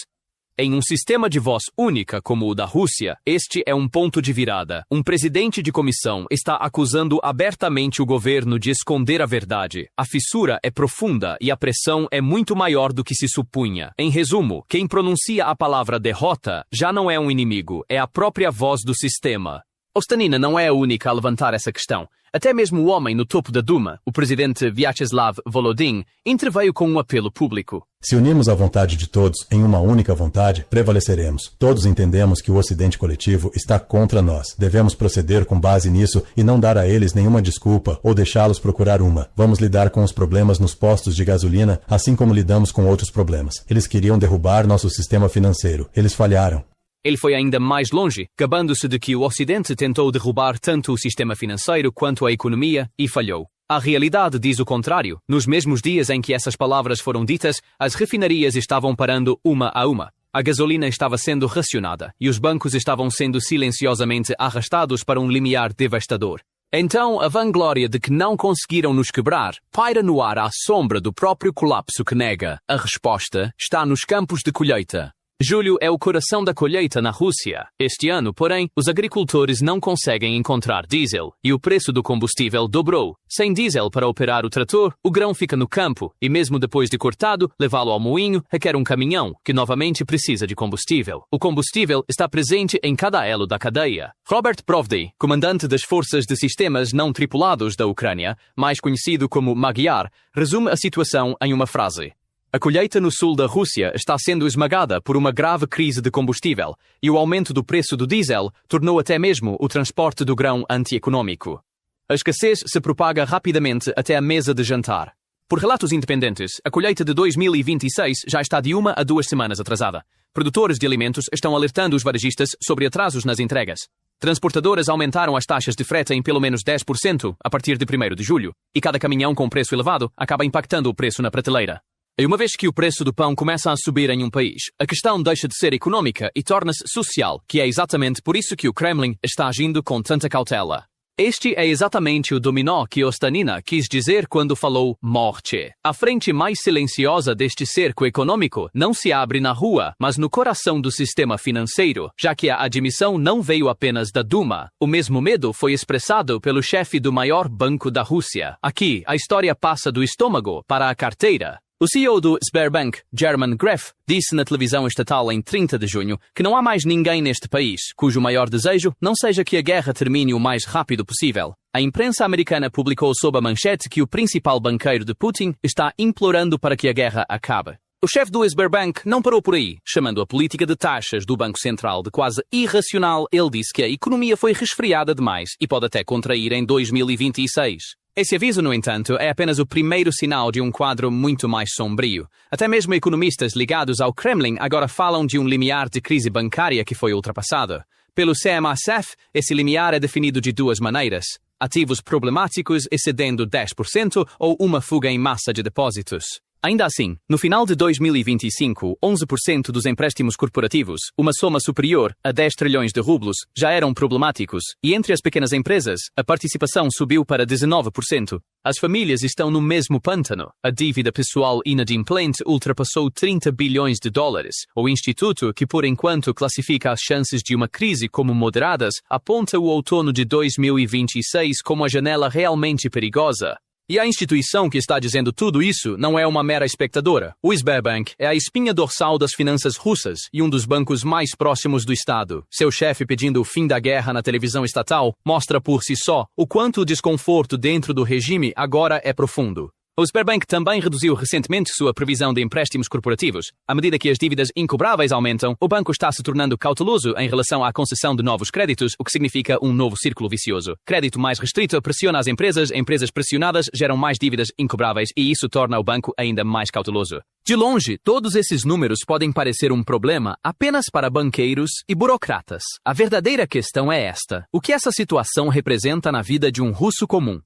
Em um sistema de voz única como o da Rússia, este é um ponto de virada. Um presidente de comissão está acusando abertamente o governo de esconder a verdade. A fissura é profunda e a pressão é muito maior do que se supunha. Em resumo, quem pronuncia a palavra derrota já não é um inimigo, é a própria voz do sistema. Ostanina não é a única a levantar essa questão. Até mesmo o homem no topo da Duma, o presidente Vyacheslav Volodin, interveio com um apelo público. Se unirmos a vontade de todos em uma única vontade, prevaleceremos. Todos entendemos que o Ocidente coletivo está contra nós. Devemos proceder com base nisso e não dar a eles nenhuma desculpa ou deixá-los procurar uma. Vamos lidar com os problemas nos postos de gasolina, assim como lidamos com outros problemas. Eles queriam derrubar nosso sistema financeiro. Eles falharam. Ele foi ainda mais longe, gabando-se de que o Ocidente tentou derrubar tanto o sistema financeiro quanto a economia e falhou. A realidade diz o contrário. Nos mesmos dias em que essas palavras foram ditas, as refinarias estavam parando uma a uma. A gasolina estava sendo racionada e os bancos estavam sendo silenciosamente arrastados para um limiar devastador. Então, a vanglória de que não conseguiram nos quebrar paira no ar à sombra do próprio colapso que nega. A resposta está nos campos de colheita. Julho é o coração da colheita na Rússia. Este ano, porém, os agricultores não conseguem encontrar diesel e o preço do combustível dobrou. Sem diesel para operar o trator, o grão fica no campo e mesmo depois de cortado, levá-lo ao moinho requer um caminhão, que novamente precisa de combustível. O combustível está presente em cada elo da cadeia. Robert Provdy, comandante das forças de sistemas não tripulados da Ucrânia, mais conhecido como Magyar, resume a situação em uma frase. A colheita no sul da Rússia está sendo esmagada por uma grave crise de combustível e o aumento do preço do diesel tornou até mesmo o transporte do grão antieconômico. A escassez se propaga rapidamente até a mesa de jantar. Por relatos independentes, a colheita de 2026 já está de 1 a 2 semanas atrasada. Produtores de alimentos estão alertando os varejistas sobre atrasos nas entregas. Transportadoras aumentaram as taxas de frete em pelo menos 10% a partir de 1º de julho, e cada caminhão com preço elevado acaba impactando o preço na prateleira. E uma vez que o preço do pão começa a subir em um país, a questão deixa de ser econômica e torna-se social, que é exatamente por isso que o Kremlin está agindo com tanta cautela. Este é exatamente o dominó que Ostanina quis dizer quando falou morte. A frente mais silenciosa deste cerco econômico não se abre na rua, mas no coração do sistema financeiro, já que a admissão não veio apenas da Duma. O mesmo medo foi expressado pelo chefe do maior banco da Rússia. Aqui, a história passa do estômago para a carteira. O CEO do Sberbank, German Gref, disse na televisão estatal em 30 de junho que não há mais ninguém neste país cujo maior desejo não seja que a guerra termine o mais rápido possível. A imprensa americana publicou sob a manchete que o principal banqueiro de Putin está implorando para que a guerra acabe. O chefe do Sberbank não parou por aí. Chamando a política de taxas do Banco Central de quase irracional, ele disse que a economia foi resfriada demais e pode até contrair em 2026. Esse aviso, no entanto, é apenas o primeiro sinal de um quadro muito mais sombrio. Até mesmo economistas ligados ao Kremlin agora falam de um limiar de crise bancária que foi ultrapassado. Pelo CMA-CEF, esse limiar é definido de duas maneiras: ativos problemáticos excedendo 10% ou uma fuga em massa de depósitos. Ainda assim, no final de 2025, 11% dos empréstimos corporativos, uma soma superior a 10 trilhões de rublos, já eram problemáticos, e entre as pequenas empresas, a participação subiu para 19%. As famílias estão no mesmo pântano. A dívida pessoal inadimplente ultrapassou 30 bilhões de dólares. O instituto, que por enquanto classifica as chances de uma crise como moderadas, aponta o outono de 2026 como a janela realmente perigosa. E a instituição que está dizendo tudo isso não é uma mera espectadora. O Sberbank é a espinha dorsal das finanças russas e um dos bancos mais próximos do Estado. Seu chefe pedindo o fim da guerra na televisão estatal mostra por si só o quanto o desconforto dentro do regime agora é profundo. O Sberbank também reduziu recentemente sua previsão de empréstimos corporativos. À medida que as dívidas incobráveis aumentam, o banco está se tornando cauteloso em relação à concessão de novos créditos, o que significa um novo círculo vicioso. Crédito mais restrito pressiona as empresas pressionadas geram mais dívidas incobráveis e isso torna o banco ainda mais cauteloso. De longe, todos esses números podem parecer um problema apenas para banqueiros e burocratas. A verdadeira questão é esta: o que essa situação representa na vida de um russo comum?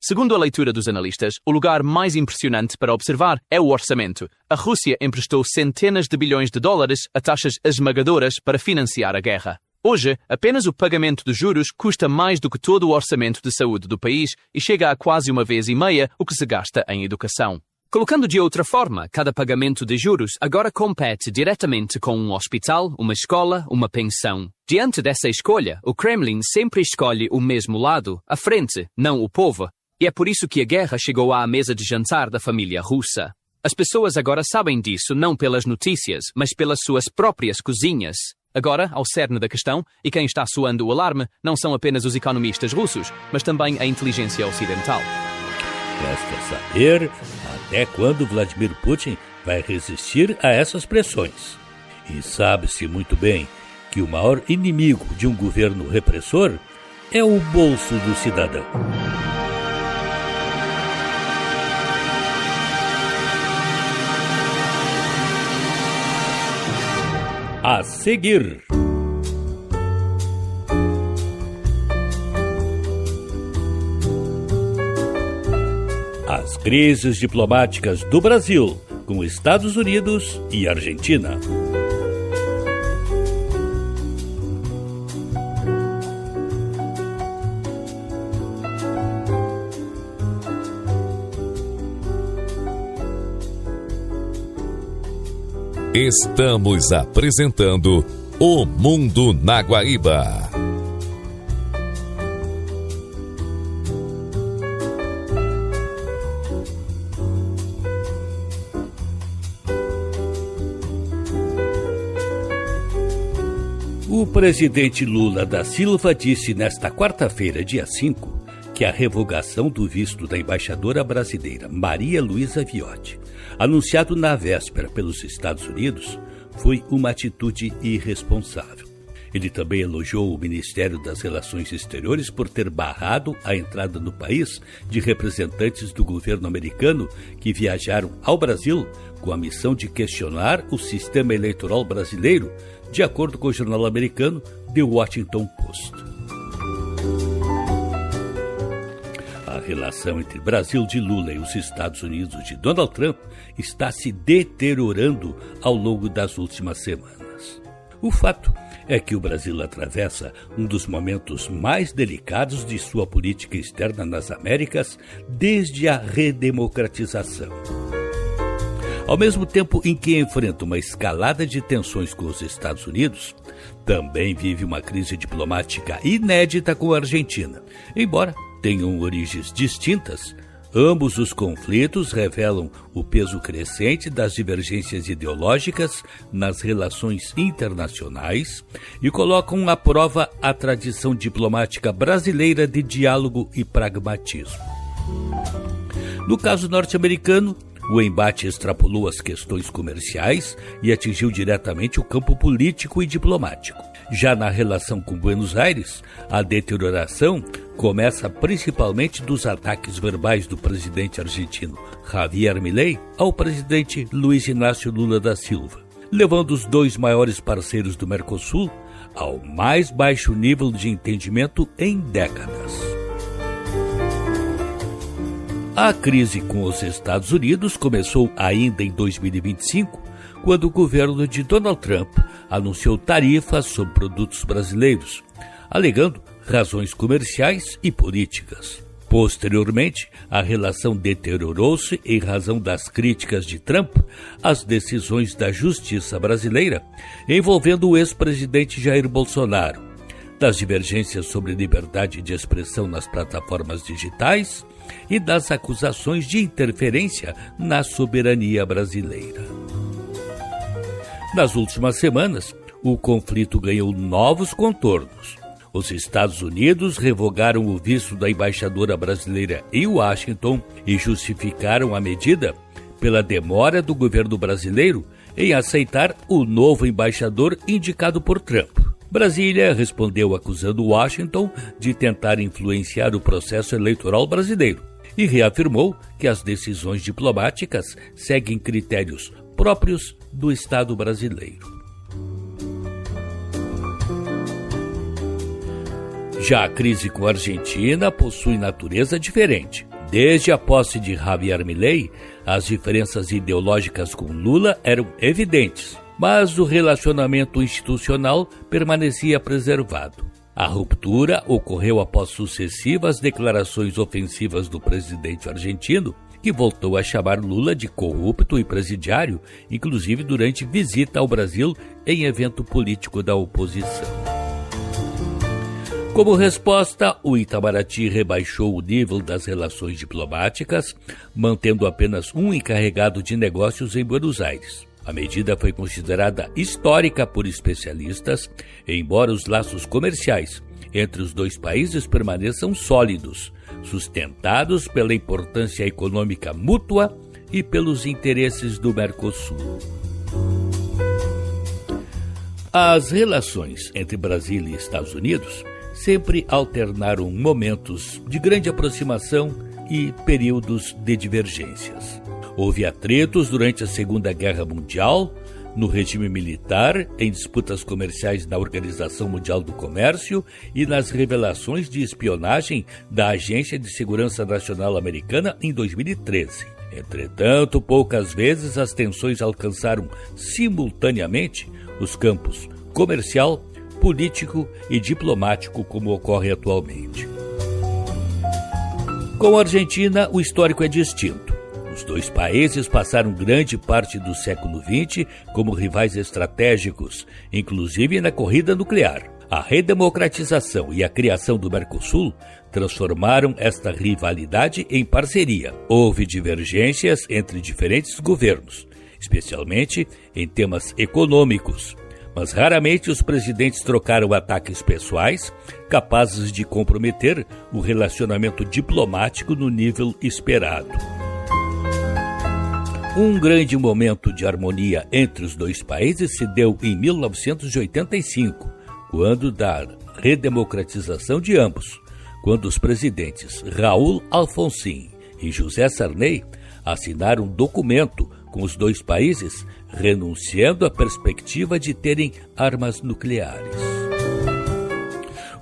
Segundo a leitura dos analistas, o lugar mais impressionante para observar é o orçamento. A Rússia emprestou centenas de bilhões de dólares a taxas esmagadoras para financiar a guerra. Hoje, apenas o pagamento de juros custa mais do que todo o orçamento de saúde do país e chega a quase 1,5 vezes o que se gasta em educação. Colocando de outra forma, cada pagamento de juros agora compete diretamente com um hospital, uma escola, uma pensão. Diante dessa escolha, o Kremlin sempre escolhe o mesmo lado, a frente, não o povo. E é por isso que a guerra chegou à mesa de jantar da família russa. As pessoas agora sabem disso não pelas notícias, mas pelas suas próprias cozinhas. Agora, ao cerne da questão, e quem está soando o alarme, não são apenas os economistas russos, mas também a inteligência ocidental. Resta saber até quando Vladimir Putin vai resistir a essas pressões. E sabe-se muito bem que o maior inimigo de um governo repressor é o bolso do cidadão. A seguir, as crises diplomáticas do Brasil com Estados Unidos e Argentina. Estamos apresentando O Mundo na Guaíba. O presidente Lula da Silva disse nesta quarta-feira, dia 5, que a revogação do visto da embaixadora brasileira Maria Luísa Viotti, anunciado na véspera pelos Estados Unidos, foi uma atitude irresponsável. Ele também elogiou o Ministério das Relações Exteriores por ter barrado a entrada no país de representantes do governo americano que viajaram ao Brasil com a missão de questionar o sistema eleitoral brasileiro, de acordo com o jornal americano The Washington Post. A relação entre Brasil de Lula e os Estados Unidos de Donald Trump está se deteriorando ao longo das últimas semanas. O fato é que o Brasil atravessa um dos momentos mais delicados de sua política externa nas Américas desde a redemocratização. Ao mesmo tempo em que enfrenta uma escalada de tensões com os Estados Unidos, também vive uma crise diplomática inédita com a Argentina. Embora tenham origens distintas, ambos os conflitos revelam o peso crescente das divergências ideológicas nas relações internacionais e colocam à prova a tradição diplomática brasileira de diálogo e pragmatismo. No caso norte-americano, O embate extrapolou as questões comerciais e atingiu diretamente o campo político e diplomático. Já na relação com Buenos Aires, a deterioração começa principalmente dos ataques verbais do presidente argentino Javier Milei ao presidente Luiz Inácio Lula da Silva, levando os dois maiores parceiros do Mercosul ao mais baixo nível de entendimento em décadas. A crise com os Estados Unidos começou ainda em 2025, quando o governo de Donald Trump anunciou tarifas sobre produtos brasileiros, alegando razões comerciais e políticas. Posteriormente, a relação deteriorou-se em razão das críticas de Trump às decisões da justiça brasileira envolvendo o ex-presidente Jair Bolsonaro, das divergências sobre liberdade de expressão nas plataformas digitais e das acusações de interferência na soberania brasileira. Nas últimas semanas, o conflito ganhou novos contornos. Os Estados Unidos revogaram o visto da embaixadora brasileira em Washington e justificaram a medida pela demora do governo brasileiro em aceitar o novo embaixador indicado por Trump. Brasília respondeu acusando Washington de tentar influenciar o processo eleitoral brasileiro e reafirmou que as decisões diplomáticas seguem critérios próprios do Estado brasileiro. Já a crise com a Argentina possui natureza diferente. Desde a posse de Javier Milei, as diferenças ideológicas com Lula eram evidentes, mas o relacionamento institucional permanecia preservado. A ruptura ocorreu após sucessivas declarações ofensivas do presidente argentino, que voltou a chamar Lula de corrupto e presidiário, inclusive durante visita ao Brasil em evento político da oposição. Como resposta, o Itamaraty rebaixou o nível das relações diplomáticas, mantendo apenas um encarregado de negócios em Buenos Aires. A medida foi considerada histórica por especialistas, embora os laços comerciais entre os dois países permaneçam sólidos, sustentados pela importância econômica mútua e pelos interesses do Mercosul. As relações entre Brasil e Estados Unidos sempre alternaram momentos de grande aproximação e períodos de divergências. Houve atritos durante a Segunda Guerra Mundial, no regime militar, em disputas comerciais na Organização Mundial do Comércio e nas revelações de espionagem da Agência de Segurança Nacional Americana em 2013. Entretanto, poucas vezes as tensões alcançaram simultaneamente os campos comercial, político e diplomático, como ocorre atualmente. Com a Argentina, o histórico é distinto. Os dois países passaram grande parte do século XX como rivais estratégicos, inclusive na corrida nuclear. A redemocratização e a criação do Mercosul transformaram esta rivalidade em parceria. Houve divergências entre diferentes governos, especialmente em temas econômicos, mas raramente os presidentes trocaram ataques pessoais capazes de comprometer o relacionamento diplomático no nível esperado. Um grande momento de harmonia entre os dois países se deu em 1985, quando da redemocratização de ambos, quando os presidentes Raul Alfonsín e José Sarney assinaram um documento com os dois países renunciando à perspectiva de terem armas nucleares.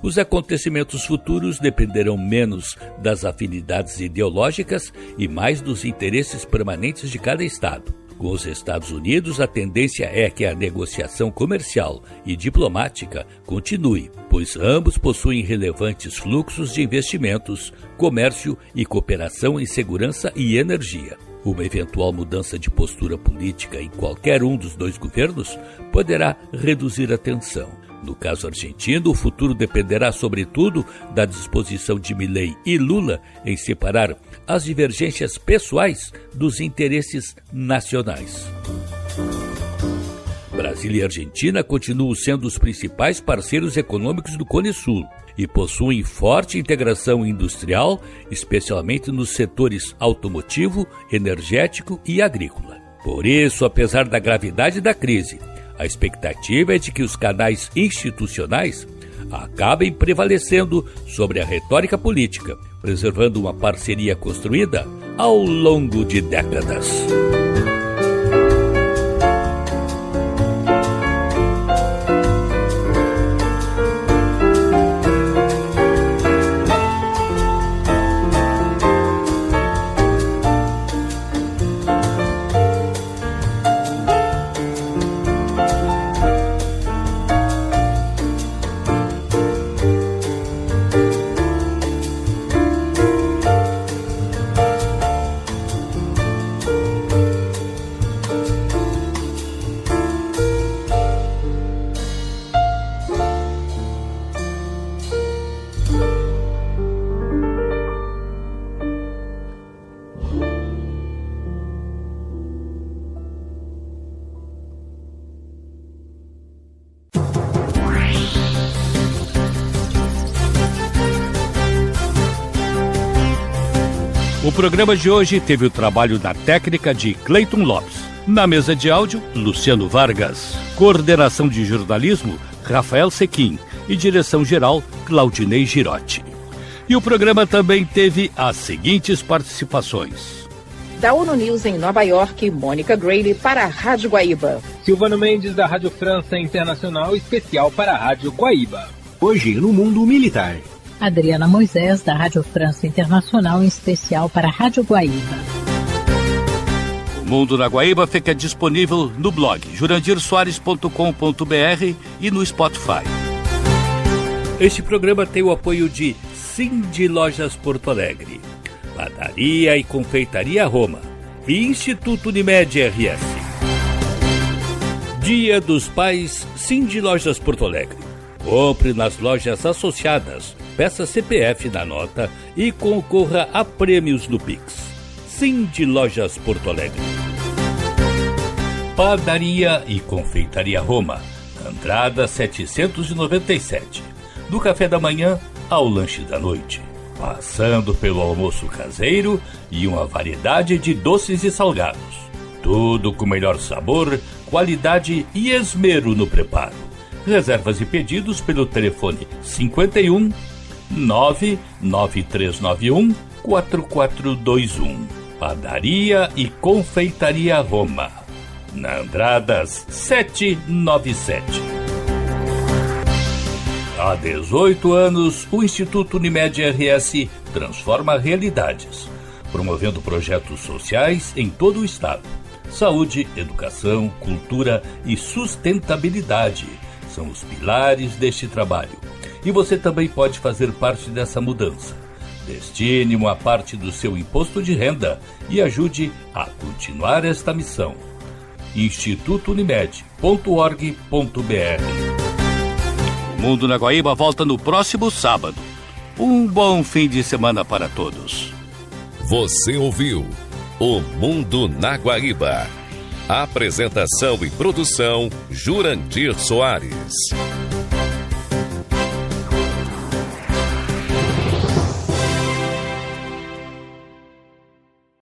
Os acontecimentos futuros dependerão menos das afinidades ideológicas e mais dos interesses permanentes de cada Estado. Com os Estados Unidos, a tendência é que a negociação comercial e diplomática continue, pois ambos possuem relevantes fluxos de investimentos, comércio e cooperação em segurança e energia. Uma eventual mudança de postura política em qualquer um dos dois governos poderá reduzir a tensão. No caso argentino, o futuro dependerá, sobretudo, da disposição de Milei e Lula em separar as divergências pessoais dos interesses nacionais. Brasil e Argentina continuam sendo os principais parceiros econômicos do Cone Sul e possuem forte integração industrial, especialmente nos setores automotivo, energético e agrícola. Por isso, apesar da gravidade da crise, a expectativa é de que os canais institucionais acabem prevalecendo sobre a retórica política, preservando uma parceria construída ao longo de décadas. O programa de hoje teve o trabalho da técnica de Cleiton Lopes. Na mesa de áudio, Luciano Vargas. Coordenação de jornalismo, Rafael Sequim. E direção-geral, Claudinei Girotti. E o programa também teve as seguintes participações. Da ONU News em Nova York, Mônica Grady para a Rádio Guaíba. Silvano Mendes, da Rádio França Internacional, especial para a Rádio Guaíba. Hoje, no mundo militar. Adriana Moisés, da Rádio França Internacional, em especial para a Rádio Guaíba. O Mundo na Guaíba fica disponível no blog jurandirsoares.com.br e no Spotify. Este programa tem o apoio de Cindy Lojas Porto Alegre, Padaria e Confeitaria Roma e Instituto Unimed RS. Dia dos Pais, Cindy Lojas Porto Alegre. Compre nas lojas associadas, peça CPF na nota e concorra a prêmios no Pix. Cindy Lojas Porto Alegre. Padaria e Confeitaria Roma, Andrada 797. Do café da manhã ao lanche da noite, passando pelo almoço caseiro e uma variedade de doces e salgados. Tudo com melhor sabor, qualidade e esmero no preparo. Reservas e pedidos pelo telefone 51 99391 4421. Padaria e Confeitaria Roma, na Andradas 797. Há 18 anos, o Instituto Unimed RS transforma realidades, promovendo projetos sociais em todo o estado. Saúde, educação, cultura e sustentabilidade são os pilares deste trabalho. E você também pode fazer parte dessa mudança. Destine uma parte do seu imposto de renda e ajude a continuar esta missão. institutounimed.org.br. O Mundo na Guaíba volta no próximo sábado. Um bom fim de semana para todos. Você ouviu O Mundo na Guaíba. Apresentação e produção, Jurandir Soares.